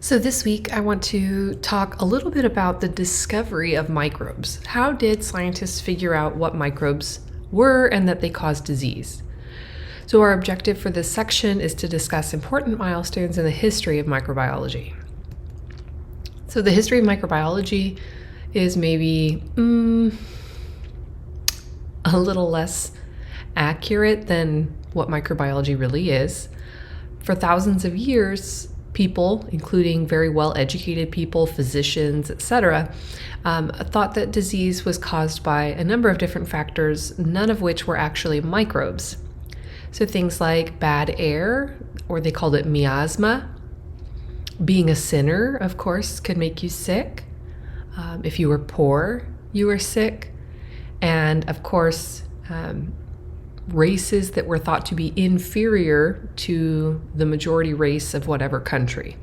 So this week I want to talk a little bit about the discovery of microbes. How did scientists figure out what microbes were and that they cause disease? So our objective for this section is to discuss important milestones in the history of microbiology. So the history of microbiology is maybe a little less accurate than what microbiology really is. For thousands of years, people, including very well-educated people, physicians, etc., thought that disease was caused by a number of different factors, none of which were actually microbes. So things like bad air, or they called it miasma. Being a sinner, of course, could make you sick. If you were poor, you were sick. And of course, races that were thought to be inferior to the majority race of whatever country.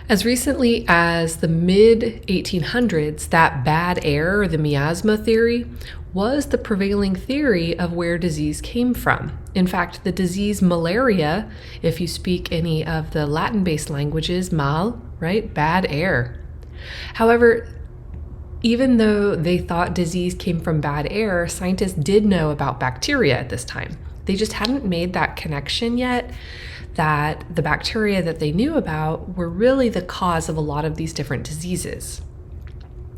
As recently as the mid-1800s, that bad air, or the miasma theory, was the prevailing theory of where disease came from. In fact, the disease malaria, if you speak any of the Latin-based languages, mal, right, bad air. However, even though they thought disease came from bad air, scientists did know about bacteria at this time. They just hadn't made that connection yet, that the bacteria that they knew about were really the cause of a lot of these different diseases.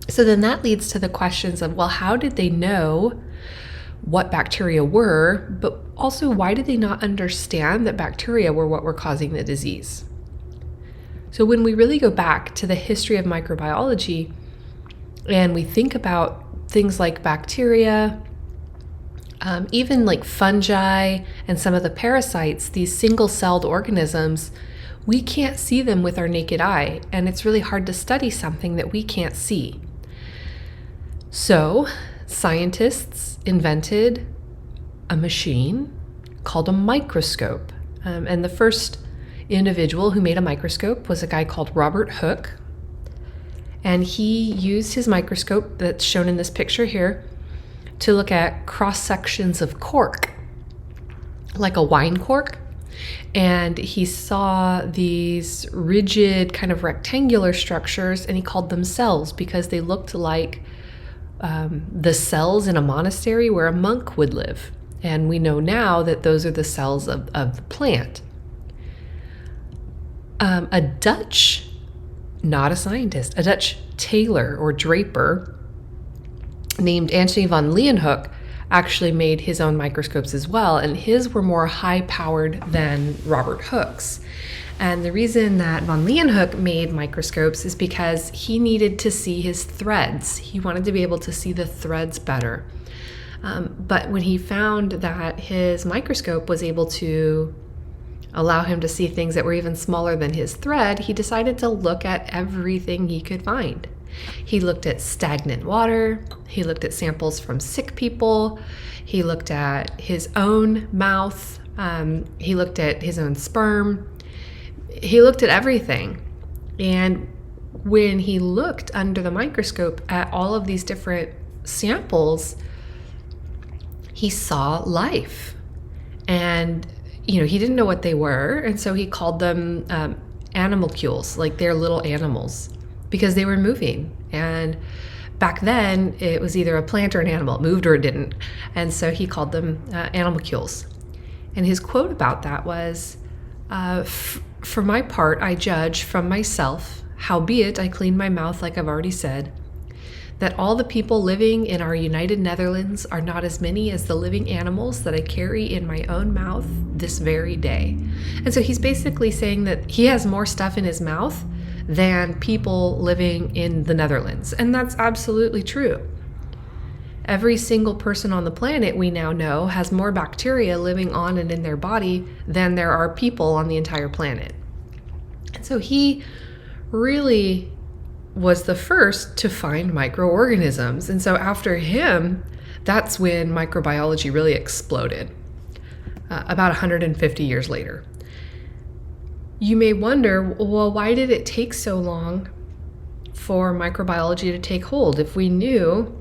So then that leads to the questions of, well, how did they know what bacteria were, but also why did they not understand that bacteria were what were causing the disease? So when we really go back to the history of microbiology, and we think about things like bacteria, even like fungi and some of the parasites, these single-celled organisms, we can't see them with our naked eye, and it's really hard to study something that we can't see. So scientists invented a machine called a microscope. And the first individual who made a microscope was a guy called Robert Hooke. And he used his microscope that's shown in this picture here to look at cross-sections of cork, like a wine cork. And he saw these rigid kind of rectangular structures, and he called them cells because they looked like the cells in a monastery where a monk would live. And we know now that those are the cells of the plant. A Dutch, not a scientist, a Dutch tailor or draper named Antonie Van Leeuwenhoek actually made his own microscopes as well, and his were more high-powered than Robert Hooke's. And the reason that Van Leeuwenhoek made microscopes is because he needed to see his threads. He wanted to be able to see the threads better. But when he found that his microscope was able to allow him to see things that were even smaller than his thread, he decided to look at everything he could find. He looked at stagnant water, he looked at samples from sick people, he looked at his own mouth, he looked at his own sperm, he looked at everything. And when he looked under the microscope at all of these different samples, he saw life. And he didn't know what they were, and so he called them animalcules, like they're little animals, because they were moving. And back then, it was either a plant or an animal. It moved or it didn't. And so he called them animalcules. And his quote about that was, "For my part, I judge from myself, howbeit I clean my mouth like I've already said, that all the people living in our United Netherlands are not as many as the living animals that I carry in my own mouth this very day." And so he's basically saying that he has more stuff in his mouth than people living in the Netherlands. And that's absolutely true. Every single person on the planet we now know has more bacteria living on and in their body than there are people on the entire planet. And so he really was the first to find microorganisms. And so after him, that's when microbiology really exploded, about 150 years later. You may wonder, well, why did it take so long for microbiology to take hold if we knew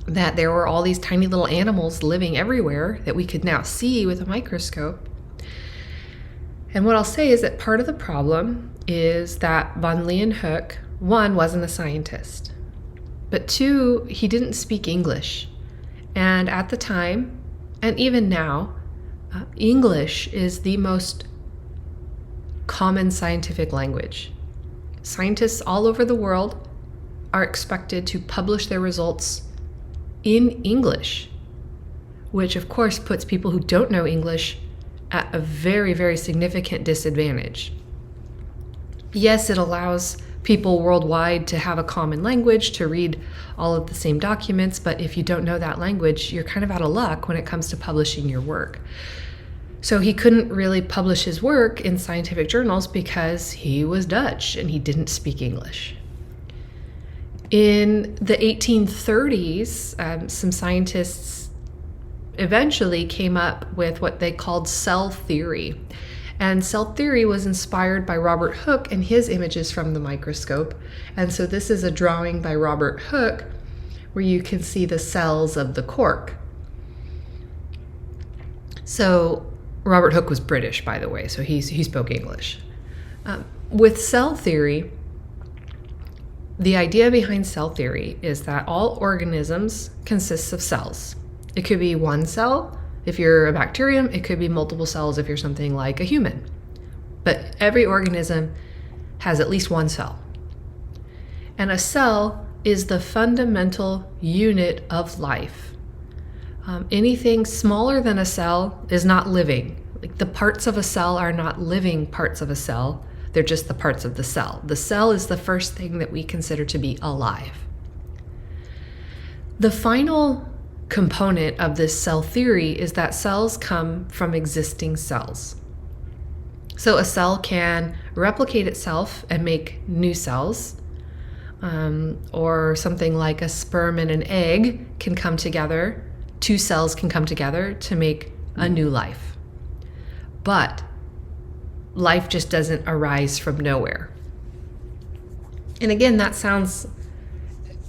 that there were all these tiny little animals living everywhere that we could now see with a microscope? And what I'll say is that part of the problem is that Van Leeuwenhoek, one, wasn't a scientist, but two, he didn't speak English. And at the time, and even now, English is the most common scientific language. Scientists all over the world are expected to publish their results in English, which of course puts people who don't know English at a very, very significant disadvantage. Yes, it allows people worldwide to have a common language, to read all of the same documents, but if you don't know that language, you're kind of out of luck when it comes to publishing your work. So he couldn't really publish his work in scientific journals because he was Dutch and he didn't speak English. In the 1830s, some scientists eventually came up with what they called cell theory. And cell theory was inspired by Robert Hooke and his images from the microscope. And so this is a drawing by Robert Hooke where you can see the cells of the cork. So Robert Hooke was British, by the way, so he spoke English. With cell theory, the idea behind cell theory is that all organisms consist of cells. It could be one cell. If you're a bacterium, it could be multiple cells if you're something like a human. But every organism has at least one cell. And a cell is the fundamental unit of life. Anything smaller than a cell is not living. Like the parts of a cell are not living parts of a cell. They're just the parts of the cell. The cell is the first thing that we consider to be alive. The final component of this cell theory is that cells come from existing cells. So a cell can replicate itself and make new cells, or something like a sperm and an egg can come together. Two cells can come together to make a new life. But life just doesn't arise from nowhere. And again, that sounds,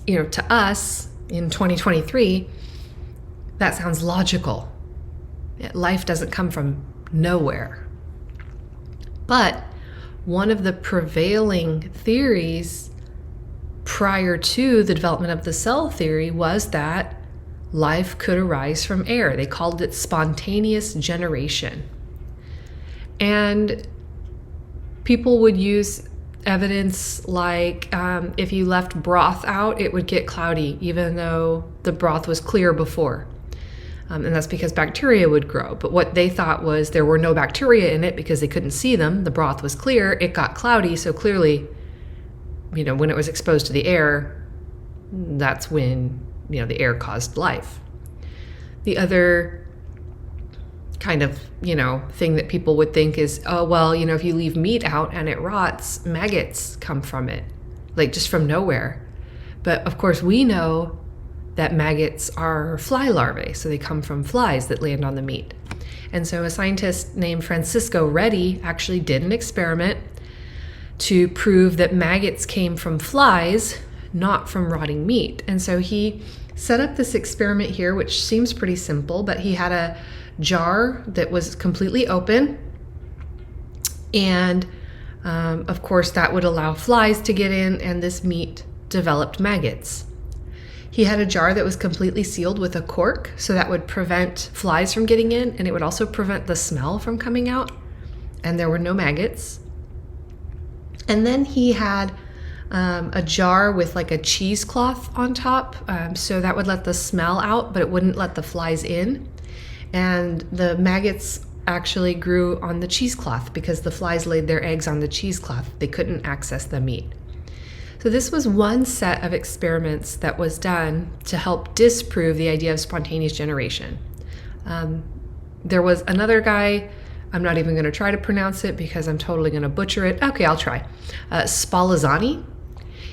to us in 2023, that sounds logical. Life doesn't come from nowhere. But one of the prevailing theories prior to the development of the cell theory was that life could arise from air. They called it spontaneous generation. And people would use evidence like if you left broth out, it would get cloudy, even though the broth was clear before. And that's because bacteria would grow. But what they thought was there were no bacteria in it because they couldn't see them. The broth was clear. It got cloudy. So clearly, when it was exposed to the air, that's when, the air caused life. The other kind of, thing that people would think is, if you leave meat out and it rots, maggots come from it, like just from nowhere. But of course, we know that maggots are fly larvae, so they come from flies that land on the meat. And so a scientist named Francisco Redi actually did an experiment to prove that maggots came from flies, not from rotting meat. And so he set up this experiment here, which seems pretty simple, but he had a jar that was completely open. And of course, that would allow flies to get in, and this meat developed maggots. He had a jar that was completely sealed with a cork, so that would prevent flies from getting in, and it would also prevent the smell from coming out, and there were no maggots. And then he had a jar with like a cheesecloth on top, so that would let the smell out, but it wouldn't let the flies in. And the maggots actually grew on the cheesecloth because the flies laid their eggs on the cheesecloth. They couldn't access the meat. So this was one set of experiments that was done to help disprove the idea of spontaneous generation. There was another guy, I'm not even going to try to pronounce it because I'm totally going to butcher it. Okay, I'll try. Spallanzani.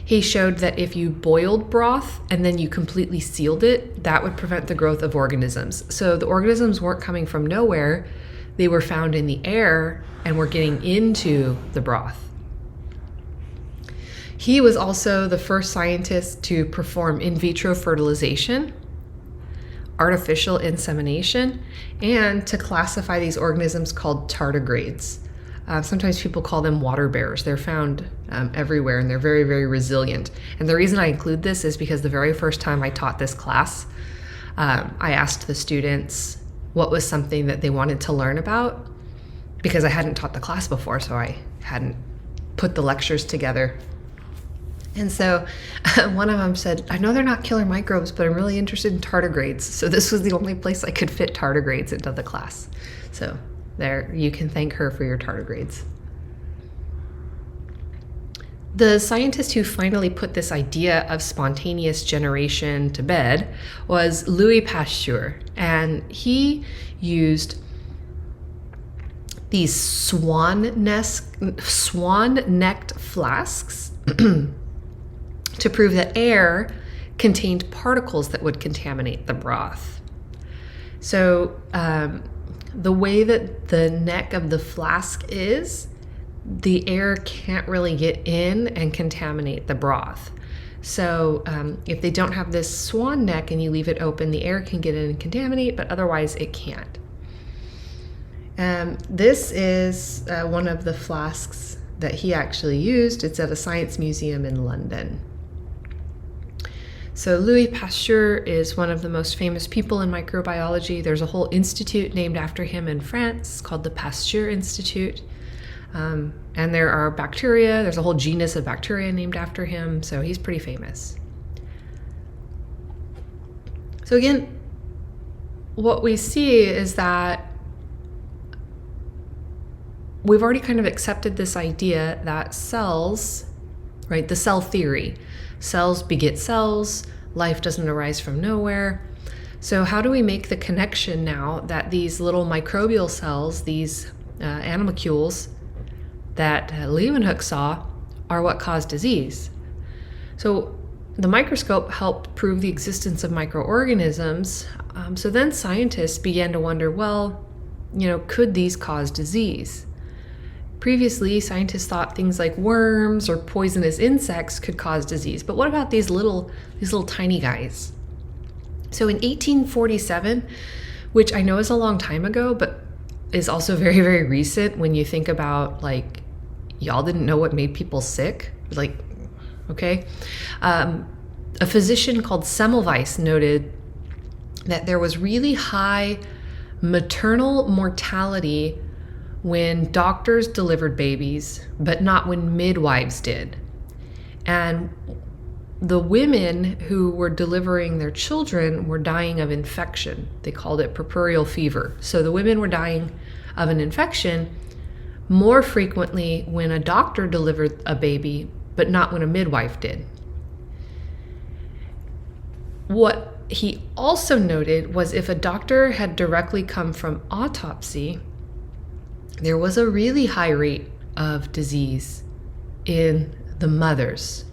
He showed that if you boiled broth and then you completely sealed it, that would prevent the growth of organisms. So the organisms weren't coming from nowhere. They were found in the air and were getting into the broth. He was also the first scientist to perform in vitro fertilization, artificial insemination, and to classify these organisms called tardigrades. Sometimes people call them water bears. They're found everywhere, and they're very, very resilient. And the reason I include this is because the very first time I taught this class, I asked the students what was something that they wanted to learn about, because I hadn't taught the class before, so I hadn't put the lectures together. And so one of them said, I know they're not killer microbes, but I'm really interested in tardigrades. So this was the only place I could fit tardigrades into the class. So there, you can thank her for your tardigrades. The scientist who finally put this idea of spontaneous generation to bed was Louis Pasteur, and he used these swan-necked flasks to prove that air contained particles that would contaminate the broth. So the way that the neck of the flask is, the air can't really get in and contaminate the broth. So if they don't have this swan neck and you leave it open, the air can get in and contaminate, but otherwise it can't. This is one of the flasks that he actually used. It's at a science museum in London. So Louis Pasteur is one of the most famous people in microbiology. There's a whole institute named after him in France called the Pasteur Institute. And there are bacteria, there's a whole genus of bacteria named after him, so he's pretty famous. So again, what we see is that we've already kind of accepted this idea that cells, right, the cell theory, cells beget cells, life doesn't arise from nowhere. So how do we make the connection now that these little microbial cells, these animalcules that Leeuwenhoek saw, are what cause disease? So the microscope helped prove the existence of microorganisms. So then scientists began to wonder, well, could these cause disease? Previously, scientists thought things like worms or poisonous insects could cause disease, but what about these little tiny guys? So in 1847, which I know is a long time ago, but is also very, very recent when you think about, like, y'all didn't know what made people sick? Like, okay. A physician called Semmelweis noted that there was really high maternal mortality when doctors delivered babies, but not when midwives did. And the women who were delivering their children were dying of infection. They called it puerperal fever. So the women were dying of an infection more frequently when a doctor delivered a baby, but not when a midwife did. What he also noted was if a doctor had directly come from autopsy, there was a really high rate of disease in the mothers.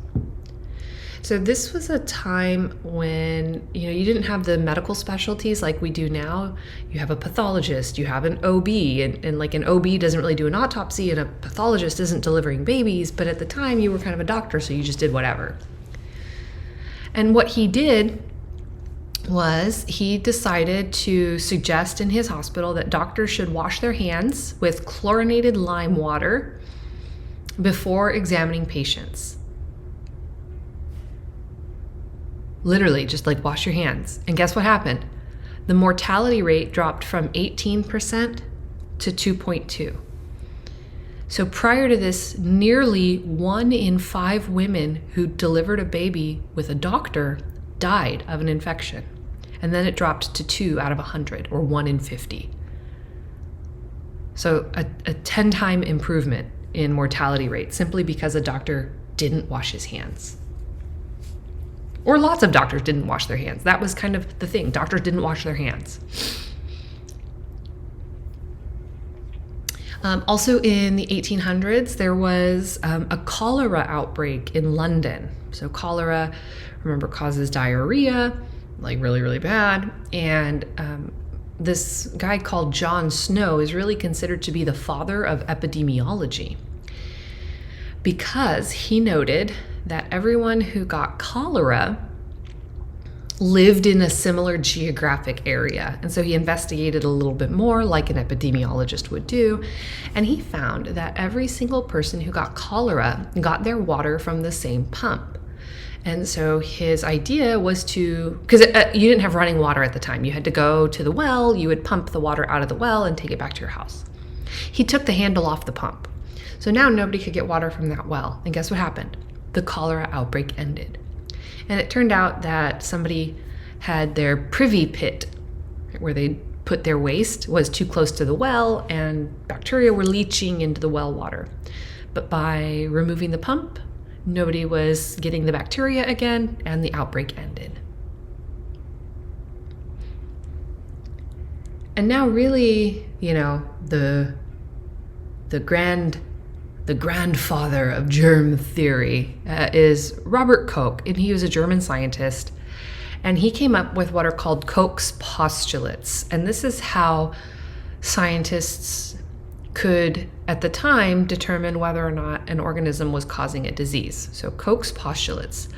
So this was a time when, you didn't have the medical specialties like we do now. You have a pathologist, you have an OB, and like an OB doesn't really do an autopsy and a pathologist isn't delivering babies, but at the time you were kind of a doctor, so you just did whatever. And what he did was he decided to suggest in his hospital that doctors should wash their hands with chlorinated lime water before examining patients. Literally, just like wash your hands. And guess what happened? The mortality rate dropped from 18% to 2.2. So prior to this, nearly 1 in 5 women who delivered a baby with a doctor died of an infection. And then it dropped to 2 out of 100, or 1 in 50. So a 10-time improvement in mortality rate simply because a doctor didn't wash his hands. Or lots of doctors didn't wash their hands. That was kind of the thing. Doctors didn't wash their hands. Also in the 1800s, there was a cholera outbreak in London. So cholera, remember, causes diarrhea, like really, really bad. And this guy called John Snow is really considered to be the father of epidemiology, because he noted that everyone who got cholera lived in a similar geographic area. And so he investigated a little bit more, like an epidemiologist would do, and he found that every single person who got cholera got their water from the same pump. And so his idea was to, because you didn't have running water at the time, you had to go to the well, you would pump the water out of the well and take it back to your house. He took the handle off the pump. So now nobody could get water from that well. And guess what happened? The cholera outbreak ended. And it turned out that somebody had their privy pit, where they put their waste, was too close to the well, and bacteria were leaching into the well water. But by removing the pump, nobody was getting the bacteria again, and the outbreak ended. And now really, the grandfather of germ theory is Robert Koch, and he was a German scientist, and he came up with what are called Koch's postulates. And this is how scientists could, at the time, determine whether or not an organism was causing a disease. So Koch's postulates.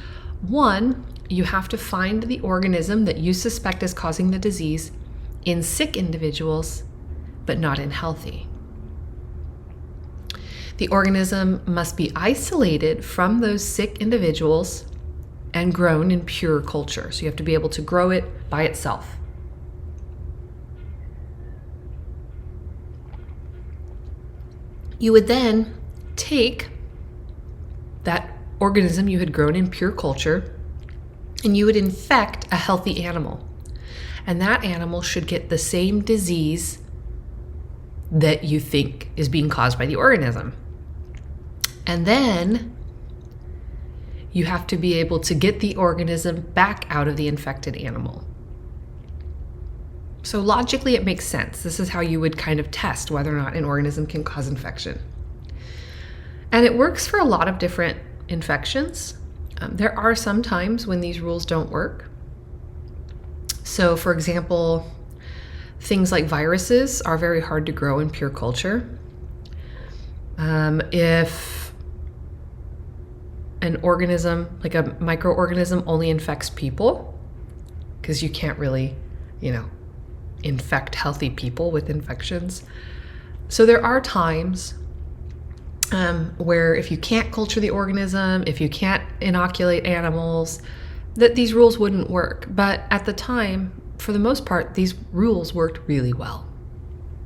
1, you have to find the organism that you suspect is causing the disease in sick individuals, but not in healthy. The organism must be isolated from those sick individuals and grown in pure culture. So you have to be able to grow it by itself. You would then take that organism you had grown in pure culture and you would infect a healthy animal. And that animal should get the same disease that you think is being caused by the organism. And then you have to be able to get the organism back out of the infected animal. So logically, it makes sense. This is how you would kind of test whether or not an organism can cause infection. And it works for a lot of different infections. There are some times when these rules don't work. So for example, things like viruses are very hard to grow in pure culture. If an organism, like a microorganism, only infects people, because you can't really, infect healthy people with infections. So there are times where if you can't culture the organism, if you can't inoculate animals, that these rules wouldn't work. But at the time, for the most part, these rules worked really well.